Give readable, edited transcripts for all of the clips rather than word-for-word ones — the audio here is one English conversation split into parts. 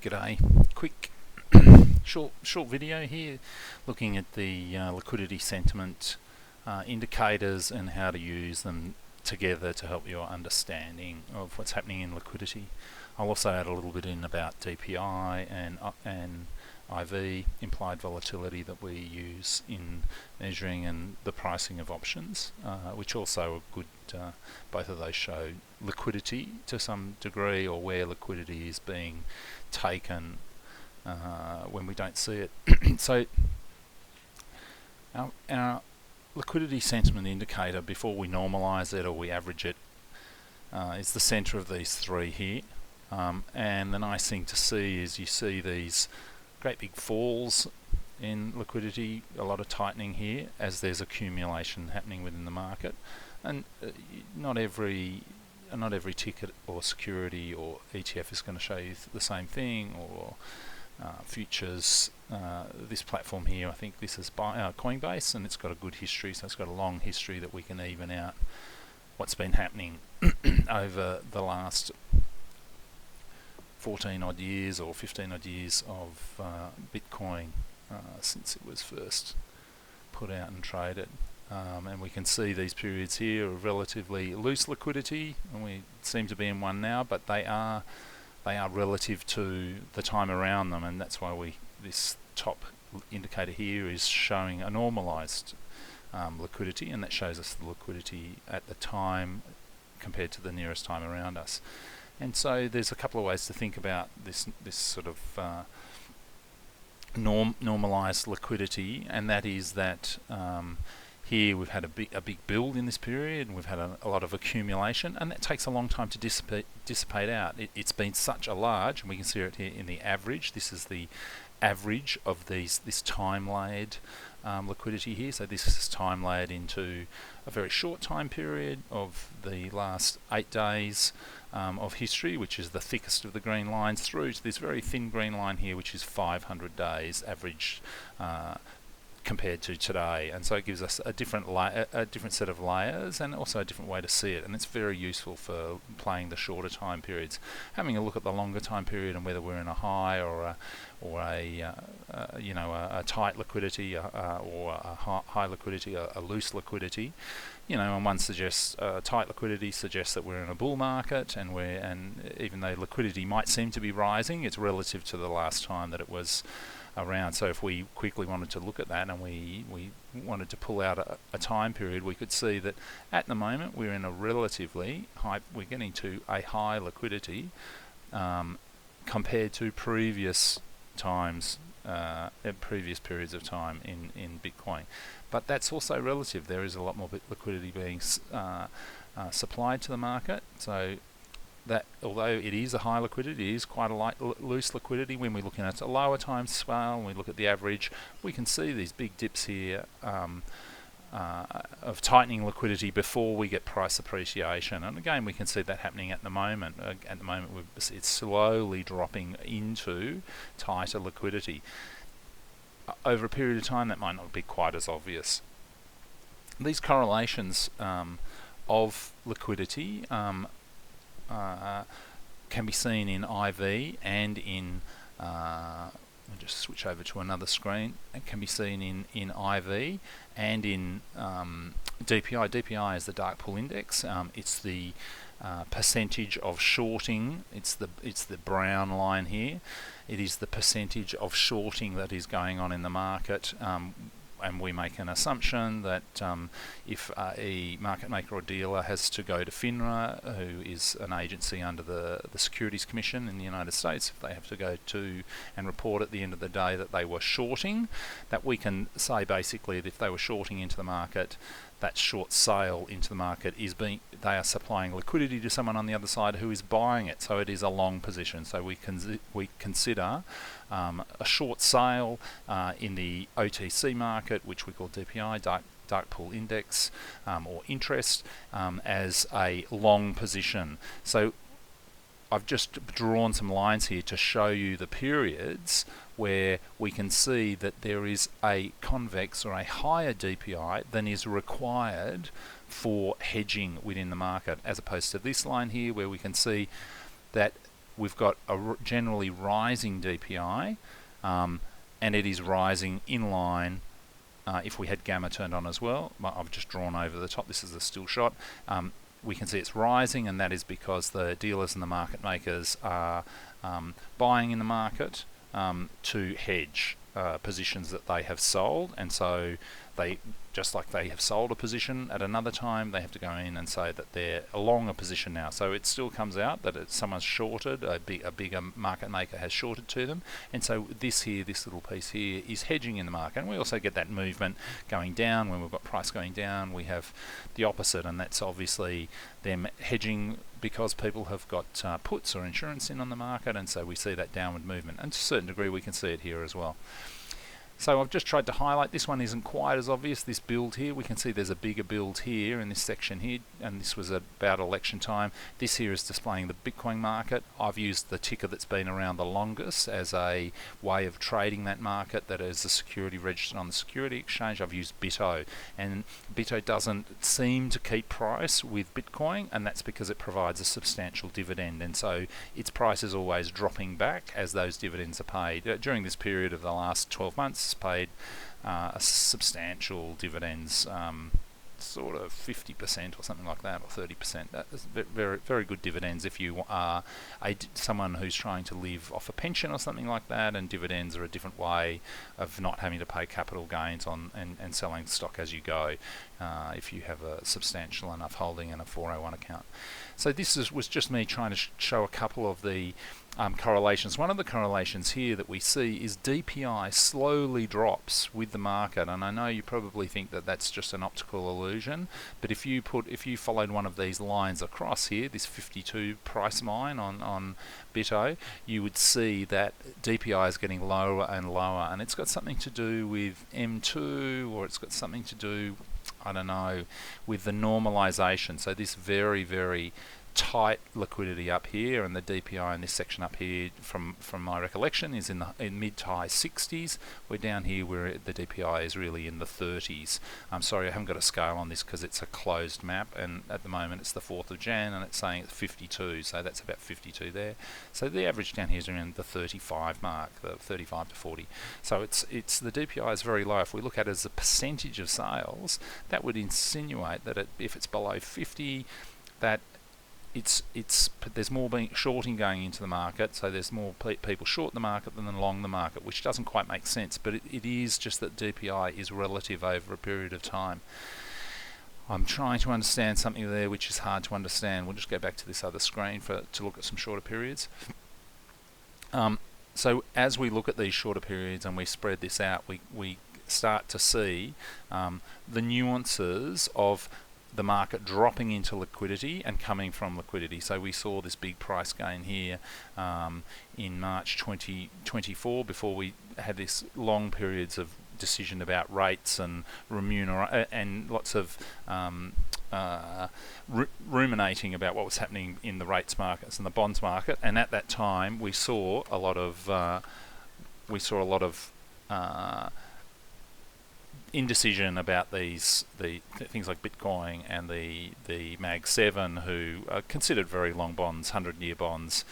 G'day. Quick short video here looking at the liquidity sentiment indicators and how to use them together to help your understanding of what's happening in liquidity. I'll also add a little bit in about DPI and IV, implied volatility, that we use in measuring and the pricing of options, which also are good. Both of those show liquidity to some degree, or where liquidity is being taken when we don't see it. So our liquidity sentiment indicator, before we normalise it or we average it, is the centre of these three here. And the nice thing to see is you see these great big falls in liquidity, a lot of tightening here as there's accumulation happening within the market, and not every ticket or security or ETF is going to show you the same thing, or futures. This platform here, I think this is by Coinbase, and it's got a good history, so it's got a long history that we can even out what's been happening over the last 14 odd years or 15 odd years of Bitcoin since it was first put out and traded. And we can see these periods here of relatively loose liquidity, and we seem to be in one now, but they are relative to the time around them, and that's why this top indicator here is showing a normalized liquidity, and that shows us the liquidity at the time compared to the nearest time around us. And so there's a couple of ways to think about this sort of normalized liquidity, and that is that here we've had a big build in this period, and we've had a lot of accumulation, and that takes a long time to dissipate out. It's been such a large, and we can see it here in the average. This is the average of this time-layered liquidity here. So this is time-layered into a very short time period of the last 8 days of history, which is the thickest of the green lines, through to this very thin green line here, which is 500 days average compared to today. And so it gives us a different set of layers, and also a different way to see it, and it's very useful for playing the shorter time periods. Having a look at the longer time period and whether we're in a high or a tight liquidity, or a high liquidity, a loose liquidity, and one suggests tight liquidity suggests that we're in a bull market, and even though liquidity might seem to be rising, it's relative to the last time that it was around. So if we quickly wanted to look at that, and we wanted to pull out a time period, we could see that at the moment we're in a relatively high, we're getting to a high liquidity compared to previous times, previous periods of time in Bitcoin. But that's also relative. There is a lot more liquidity being supplied to the market, so that although it is a high liquidity, it is quite a loose liquidity. When we're looking at a lower time scale and we look at the average, we can see these big dips here of tightening liquidity before we get price appreciation. And again, we can see that happening at the moment. At the moment, it's slowly dropping into tighter liquidity. Over a period of time, that might not be quite as obvious. These correlations of liquidity can be seen in IV and in I'll just switch over to another screen. It can be seen in IV and in DPI. DPI is the dark pool index. It's the percentage of shorting. It's the brown line here. It is the percentage of shorting that is going on in the market. And we make an assumption that if a market maker or dealer has to go to FINRA, who is an agency under the Securities Commission in the United States, if they have to go to and report at the end of the day that they were shorting, that we can say basically that if they were shorting into the market, that short sale into the market they are supplying liquidity to someone on the other side who is buying it. So it is a long position. So we consider a short sale in the OTC market, which we call DPI, dark pool index, or interest, as a long position. So I've just drawn some lines here to show you the periods where we can see that there is a convex or a higher DPI than is required for hedging within the market, as opposed to this line here where we can see that we've got a generally rising DPI, and it is rising in line. If we had gamma turned on as well, I've just drawn over the top, this is a still shot, we can see it's rising, and that is because the dealers and the market makers are buying in the market to hedge positions that they have sold, and so they, just like they have sold a position at another time, they have to go in and say that they're along a position now. So it still comes out that someone's shorted, a bigger market maker has shorted to them, and so this little piece here is hedging in the market. And we also get that movement going down. When we've got price going down, we have the opposite, and that's obviously them hedging because people have got puts or insurance in on the market, and so we see that downward movement, and to a certain degree we can see it here as well. So I've just tried to highlight, this one isn't quite as obvious, this build here. We can see there's a bigger build here in this section here, and this was about election time. This here is displaying the Bitcoin market. I've used the ticker that's been around the longest as a way of trading that market, that is a security registered on the security exchange. I've used BITO, and BITO doesn't seem to keep price with Bitcoin, and that's because it provides a substantial dividend, and so its price is always dropping back as those dividends are paid. During this period of the last 12 months, paid substantial dividends, sort of 50% or something like that, or 30%. That is very, very good dividends if you are someone who's trying to live off a pension or something like that, and dividends are a different way of not having to pay capital gains on and selling stock as you go, if you have a substantial enough holding in a 401 account. So this was just me trying to show a couple of the correlations. One of the correlations here that we see is DPI slowly drops with the market, and I know you probably think that that's just an optical illusion, but if you followed one of these lines across here, this 52 price line on BITO, you would see that DPI is getting lower and lower, and it's got something to do with M2, or it's got something to do, I don't know, with the normalization. So this very, very tight liquidity up here, and the DPI in this section up here, from my recollection, is in mid to high 60s. We're down here where the DPI is really in the 30s. I'm sorry, I haven't got a scale on this because it's a closed map, and at the moment it's the 4th of Jan, and it's saying it's 52, so that's about 52 there. So the average down here is around the 35 mark, the 35 to 40. So it's the DPI is very low. If we look at it as a percentage of sales, that would insinuate that if it's below 50, that there's more shorting going into the market, so there's more people short the market than long the market, which doesn't quite make sense, but it is just that DPI is relative over a period of time. I'm trying to understand something there which is hard to understand. We'll just go back to this other screen to look at some shorter periods. So as we look at these shorter periods and we spread this out, we start to see the nuances of the market dropping into liquidity and coming from liquidity. So we saw this big price gain here in March 2024, before we had this long periods of decision about rates and and lots of ruminating about what was happening in the rates markets and the bonds market. And at that time, we saw a lot of indecision about these things like Bitcoin and the Mag 7, who are considered very long bonds, 100-year bonds.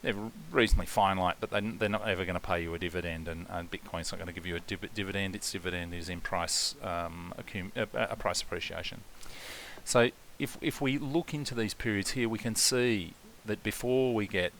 They're reasonably finite, but they're not ever going to pay you a dividend, and Bitcoin's not going to give you a dividend. Its dividend is in price price appreciation. So if we look into these periods here, we can see that before we get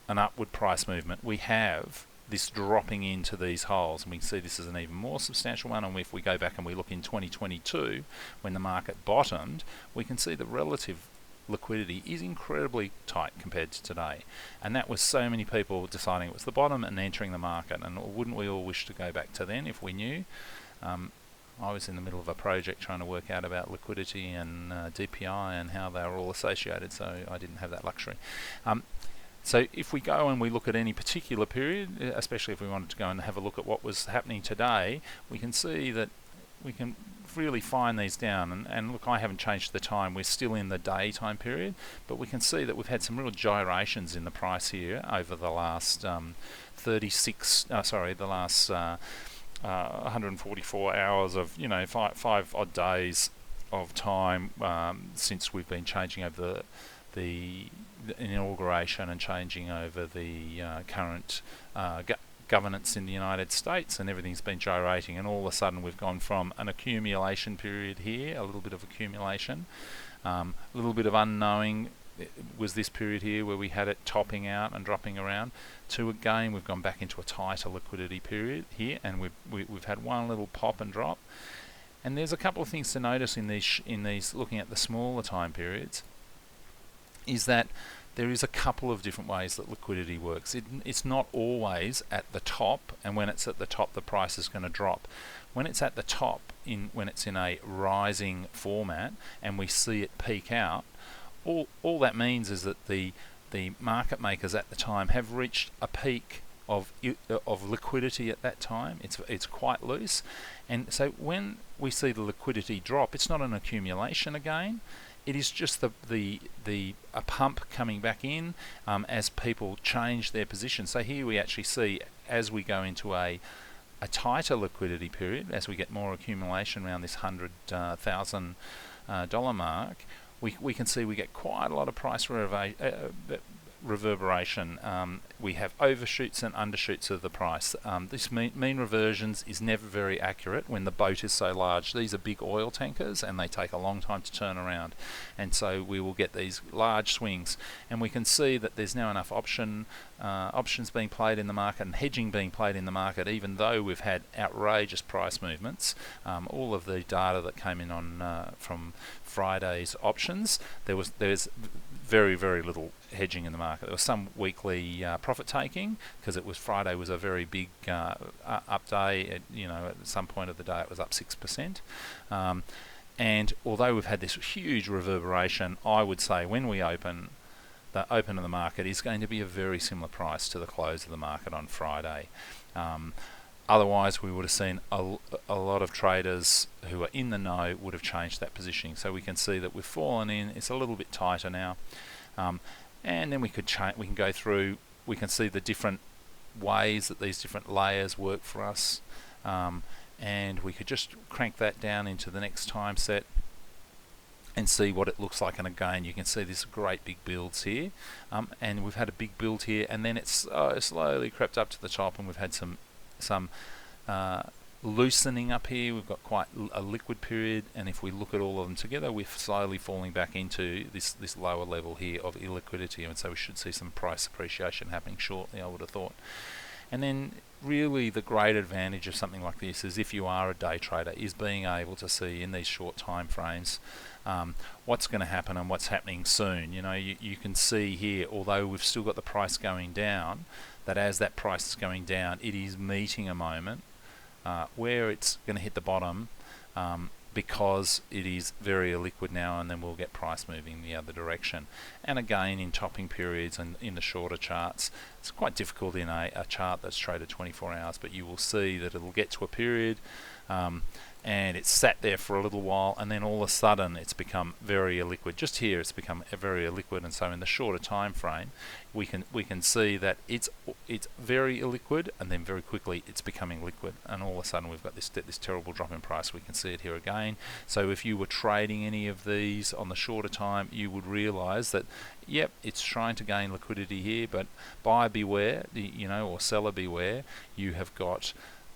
an upward price movement, we have this dropping into these holes, and we can see this is an even more substantial one. And if we go back and we look in 2022, when the market bottomed, we can see the relative liquidity is incredibly tight compared to today, and that was so many people deciding it was the bottom and entering the market. And wouldn't we all wish to go back to then if we knew? I was in the middle of a project trying to work out about liquidity and DPI and how they were all associated, so I didn't have that luxury. So if we go and we look at any particular period, especially if we wanted to go and have a look at what was happening today, we can see that we can really fine these down. And look, I haven't changed the time. We're still in the daytime period, but we can see that we've had some real gyrations in the price here over the last 144 hours of, five odd days of time since we've been changing over the inauguration and changing over the current governance in the United States, and everything's been gyrating, and all of a sudden we've gone from an accumulation period here, a little bit of accumulation, a little bit of unknowing was this period here where we had it topping out and dropping around, to again we've gone back into a tighter liquidity period here, and we've had one little pop and drop. And there's a couple of things to notice in these looking at the smaller time periods, is that there is a couple of different ways that liquidity works. It's not always at the top, and when it's at the top the price is going to drop. When it's at the top, when it's in a rising format and we see it peak out, all that means is that the market makers at the time have reached a peak of liquidity at that time. It's quite loose, and so when we see the liquidity drop, it's not an accumulation again. It is just a pump coming back in as people change their position. So here we actually see, as we go into a tighter liquidity period, as we get more accumulation around this $100,000 mark, we can see we get quite a lot of price reverberation. We have overshoots and undershoots of the price. This mean reversions is never very accurate when the boat is so large. These are big oil tankers and they take a long time to turn around, and so we will get these large swings, and we can see that there's now enough options being played in the market and hedging being played in the market, even though we've had outrageous price movements. All of the data that came in on from Friday's options, there's very, very little hedging in the market. There was some weekly profit taking, because Friday was a very big up day. At some point of the day it was up 6%. And although we've had this huge reverberation, I would say when we open, the open of the market is going to be a very similar price to the close of the market on Friday. Otherwise, we would have seen a lot of traders who are in the know would have changed that positioning. So we can see that we've fallen in. It's a little bit tighter now, and then we can go through. We can see the different ways that these different layers work for us, and we could just crank that down into the next time set and see what it looks like. And again, you can see this great big builds here, and we've had a big build here, and then it's slowly crept up to the top, and we've had some loosening up here. We've got quite a liquid period, and if we look at all of them together, we're slowly falling back into this lower level here of illiquidity, and so we should see some price appreciation happening shortly, I would have thought. And then really the great advantage of something like this is, if you are a day trader, is being able to see in these short time frames what's going to happen and what's happening soon. You can see here, although we've still got the price going down, that as that price is going down, it is meeting a moment where it's going to hit the bottom, because it is very illiquid now, and then we'll get price moving the other direction. And again, in topping periods and in the shorter charts, it's quite difficult in a chart that's traded 24 hours, but you will see that it'll get to a period and it's sat there for a little while, and then all of a sudden it's become very illiquid. Just here it's become very illiquid, and so in the shorter time frame we can see that it's very illiquid, and then very quickly it's becoming liquid, and all of a sudden we've got this terrible drop in price. We can see it here again. So if you were trading any of these on the shorter time, you would realize that yep, it's trying to gain liquidity here, but buyer beware, or seller beware. You have got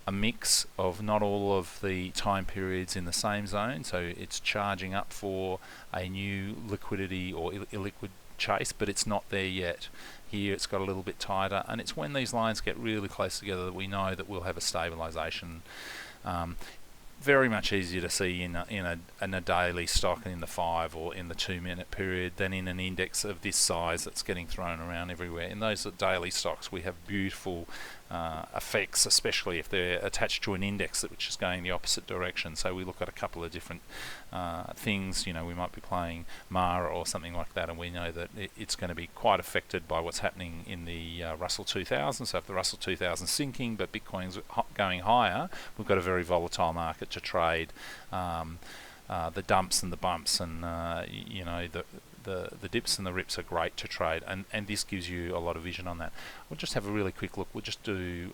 a mix of not all of the time periods in the same zone, so it's charging up for a new liquidity or illiquid chase, but it's not there yet. Here it's got a little bit tighter, and it's when these lines get really close together that we know that we'll have a stabilization. Very much easier to see in a daily stock in the 5 or in the 2-minute period than in an index of this size that's getting thrown around everywhere. In those daily stocks, we have beautiful effects, especially if they're attached to an index which is going the opposite direction. So we look at a couple of different things. We might be playing Mara or something like that, and we know that it's going to be quite affected by what's happening in the Russell 2000. So if the Russell 2000 is sinking but Bitcoin's going higher, we've got a very volatile market to trade the dumps and the bumps, and the dips and the rips are great to trade, and this gives you a lot of vision on that. We'll just have a really quick look. We'll just do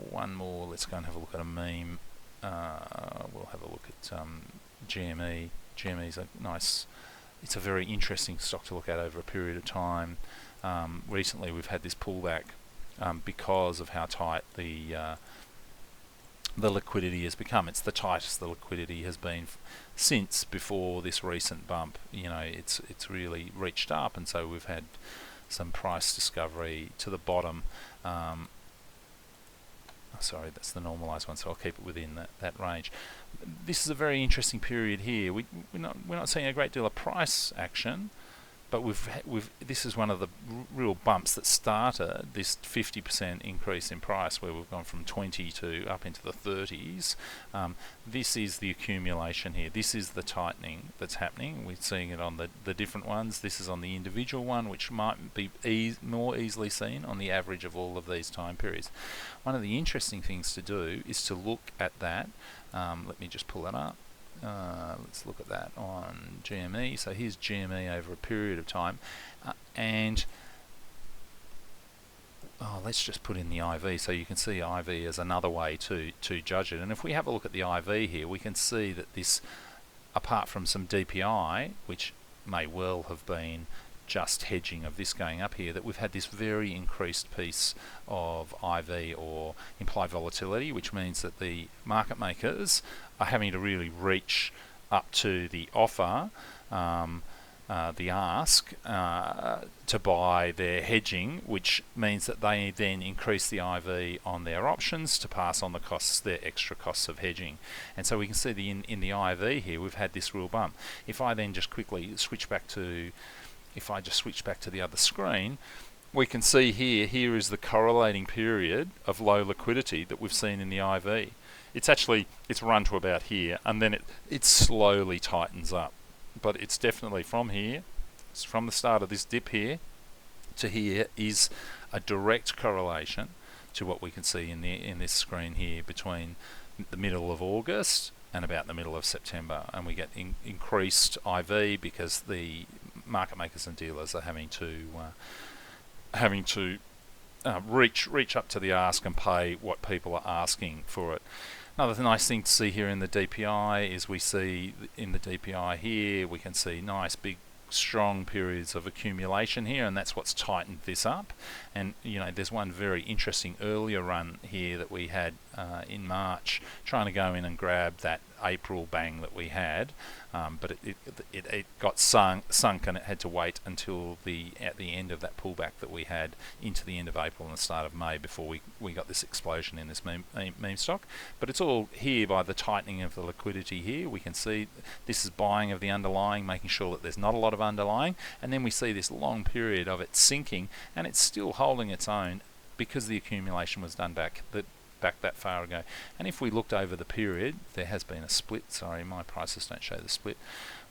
one more. Let's go and have a look at a meme. We'll have a look at GME. GME is a nice it's a very interesting stock to look at over a period of time. Recently we've had this pullback because of how tight the liquidity has become. It's the tightest the liquidity has been since before this recent bump. It's really reached up, and so we've had some price discovery to the bottom. Sorry, that's the normalized one, so I'll keep it within that range. This is a very interesting period here. We're not seeing a great deal of price action, but this is one of the real bumps that started this 50% increase in price, where we've gone from 20 to up into the 30s. This is the accumulation here. This is the tightening that's happening. We're seeing it on the different ones. This is on the individual one, which might be more easily seen on the average of all of these time periods. One of the interesting things to do is to look at that. Let me just pull that up. Let's look at that on GME. So here's GME over a period of time, and let's just put in the IV so you can see IV as another way to judge it. And if we have a look at the IV here, we can see that this, apart from some DPI, which may well have been just hedging of this going up here, that we've had this very increased piece of IV, or implied volatility, which means that the market makers are having to really reach up to the offer, the ask, to buy their hedging, which means that they then increase the IV on their options to pass on the costs, their extra costs of hedging. And so we can see in the IV here, we've had this real bump. If I then just quickly switch back to the other screen, we can see here is the correlating period of low liquidity that we've seen in the IV. It's run to about here, and then it slowly tightens up. But it's definitely from here, it's from the start of this dip here to here, is a direct correlation to what we can see in this screen here between the middle of August and about the middle of September, and we get increased IV because the market makers and dealers are having to reach up to the ask and pay what people are asking for it. Another nice thing to see here in the DPI is we see in the DPI here, we can see nice big strong periods of accumulation here, and that's what's tightened this up. And there's one very interesting earlier run here that we had in March, trying to go in and grab that April bang that we had, but it got sunk, and it had to wait until at the end of that pullback that we had into the end of April and the start of May before we got this explosion in this meme stock. But it's all here by the tightening of the liquidity here. We can see this is buying of the underlying, making sure that there's not a lot of underlying, and then we see this long period of it sinking, and it's still holding its own because the accumulation was done back that far ago. And if we looked over the period, there has been a split. Sorry, my prices don't show the split.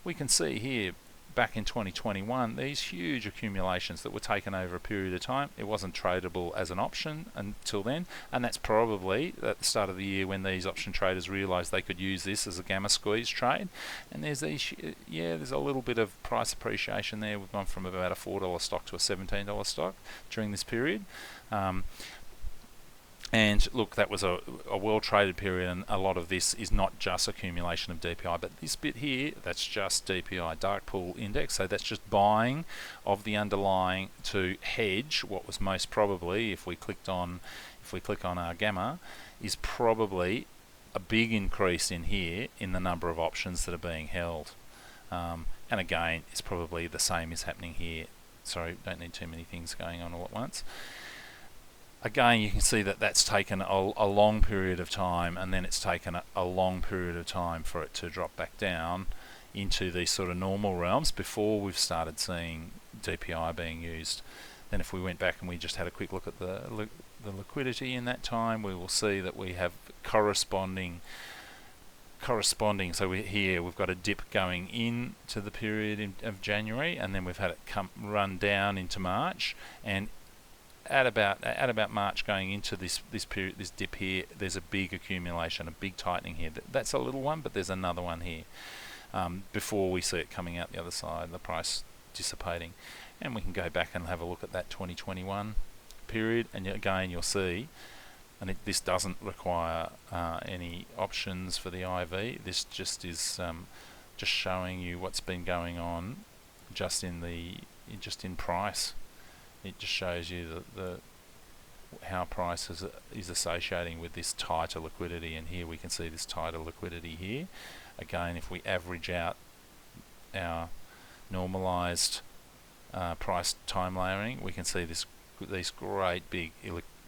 We can see here back in 2021 these huge accumulations that were taken over a period of time. It wasn't tradable as an option until then, and that's probably at the start of the year when these option traders realized they could use this as a gamma squeeze trade. And there's a little bit of price appreciation there. We've gone from about a $4 stock to a $17 stock during this period. And look, that was a well-traded period, and a lot of this is not just accumulation of DPI, but this bit here, that's just DPI, dark pool index, so that's just buying of the underlying to hedge what was most probably, if we click on our gamma, is probably a big increase in here in the number of options that are being held. And again, it's probably the same is happening here. Sorry, don't need too many things going on all at once. Again, you can see that that's taken a long period of time, and then it's taken a long period of time for it to drop back down into these sort of normal realms before we've started seeing DPI being used. Then if we went back and we just had a quick look at the liquidity in that time, we will see that we have corresponding. So we've got a dip going into the period of January, and then we've had it run down into March, and at about March going into this period, this dip here, there's a big accumulation, a big tightening here. That's a little one, but there's another one here before we see it coming out the other side, the price dissipating. And we can go back and have a look at that 2021 period, and again you'll see, and this doesn't require any options for the IV. This just is just showing you what's been going on just in price. It just shows you how price is associating with this tighter liquidity, and here we can see this tighter liquidity here. Again, if we average out our normalized price time layering, we can see these great big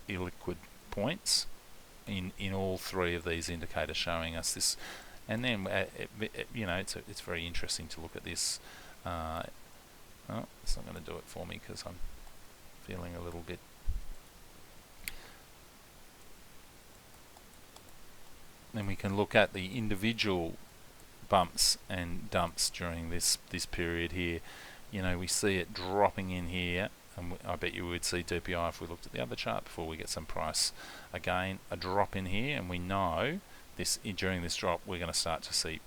illiquid points in all three of these indicators, showing us this. And then it's very interesting to look at this. It's not going to do it for me because I'm feeling a little bit. Then we can look at the individual bumps and dumps during this period here. We see it dropping in here, and I bet you would see DPI if we looked at the other chart before we get some price. Again, a drop in here, and we know during this drop we're going to start to see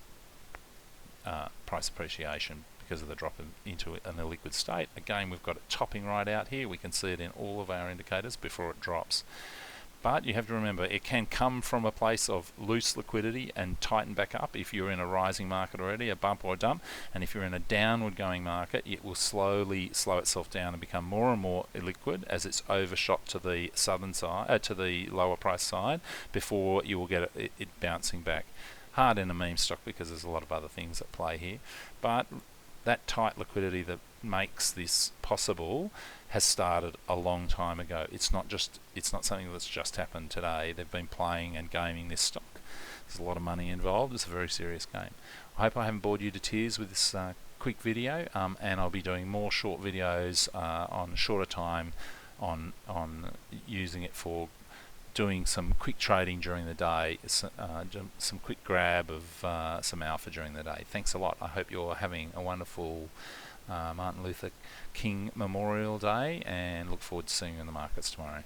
price appreciation because of the drop into an illiquid state. Again, we've got it topping right out here. We can see it in all of our indicators before it drops. But you have to remember, it can come from a place of loose liquidity and tighten back up if you're in a rising market already, a bump or a dump. And if you're in a downward going market, it will slowly slow itself down and become more and more illiquid as it's overshot to the southern side, to the lower price side, before you will get it bouncing back. Hard in a meme stock because there's a lot of other things at play here. But that tight liquidity that makes this possible has started a long time ago. It's not something that's just happened today. They've been playing and gaming this stock. There's a lot of money involved. It's a very serious game. I hope I haven't bored you to tears with this quick video, and I'll be doing more short videos on shorter time on using it for doing some quick trading during the day, some quick grab of some alpha during the day. Thanks a lot. I hope you're having a wonderful Martin Luther King Memorial Day, and look forward to seeing you in the markets tomorrow.